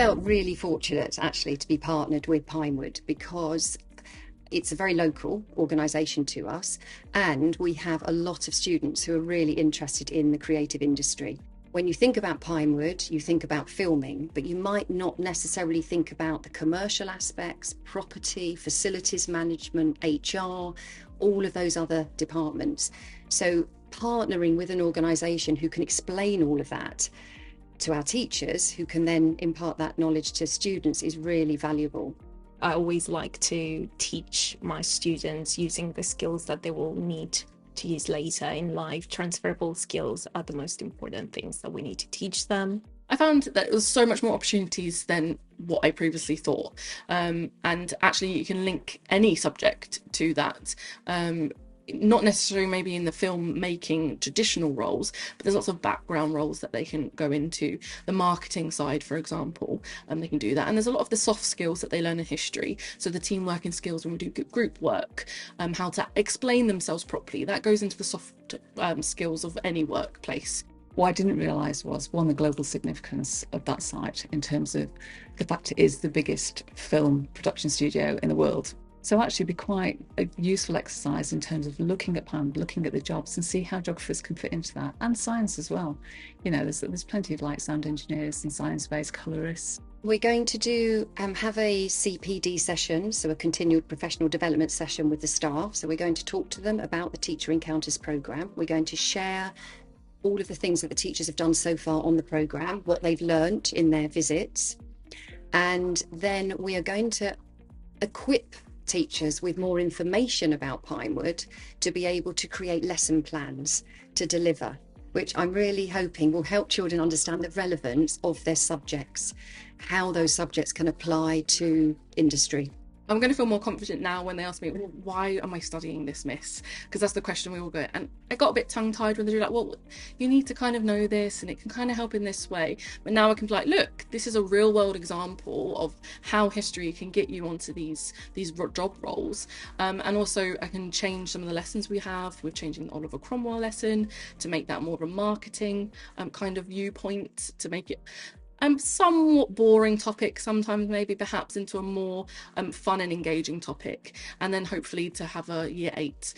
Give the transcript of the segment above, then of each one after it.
felt really fortunate actually to be partnered with Pinewood because it's a very local organisation to us, and we have a lot of students who are really interested in the creative industry. When you think about Pinewood, you think about filming, but you might not necessarily think about the commercial aspects, property, facilities management, HR, all of those other departments. So partnering with an organisation who can explain all of that to our teachers, who can then impart that knowledge to students, is really valuable. I always like to teach my students using the skills that they will need to use later in life. Transferable skills are the most important things that we need to teach them. I found that it was so much more opportunities than what I previously thought. And actually you can link any subject to that. Not necessarily maybe in the filmmaking traditional roles, but there's lots of background roles that they can go into. The marketing side, for example, they can do that. And there's a lot of the soft skills that they learn in history. So the team working skills when we do group work, how to explain themselves properly. That goes into the soft skills of any workplace. What I didn't realise was, one, the global significance of that site in terms of the fact it is the biggest film production studio in the world. So actually be quite a useful exercise in terms of looking at Pinewood, looking at the jobs and see how geographers can fit into that, and science as well. You know, there's plenty of like sound engineers and science-based colourists. We're going to have a CPD session, so a continued professional development session with the staff. So we're going to talk to them about the Teacher Encounters programme. We're going to share all of the things that the teachers have done so far on the programme, what they've learnt in their visits. And then we are going to equip teachers with more information about Pinewood to be able to create lesson plans to deliver, which I'm really hoping will help children understand the relevance of their subjects, how those subjects can apply to industry. I'm going to feel more confident now when they ask me, well, why am I studying this, miss? Because that's the question we all get. And I got a bit tongue-tied when they do like, well, you need to kind of know this and it can kind of help in this way. But now I can be like, look, this is a real world example of how history can get you onto these job roles. And also I can change some of the lessons we have. We're changing the Oliver Cromwell lesson to make that more of a marketing kind of viewpoint, to make it somewhat boring topic, sometimes maybe perhaps into a more fun and engaging topic, and then hopefully to have a year 8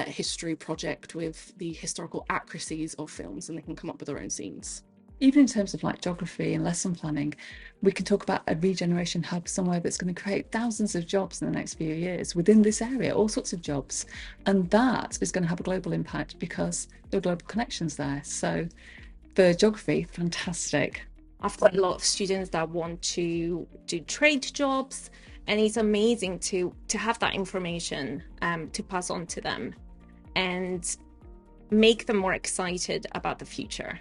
history project with the historical accuracies of films, and they can come up with their own scenes. Even in terms of like geography and lesson planning, we can talk about a regeneration hub somewhere that's going to create thousands of jobs in the next few years within this area, all sorts of jobs, and that is going to have a global impact because there are global connections there. So for geography, fantastic. I've got a lot of students that want to do trade jobs, and it's amazing to have that information to pass on to them and make them more excited about the future.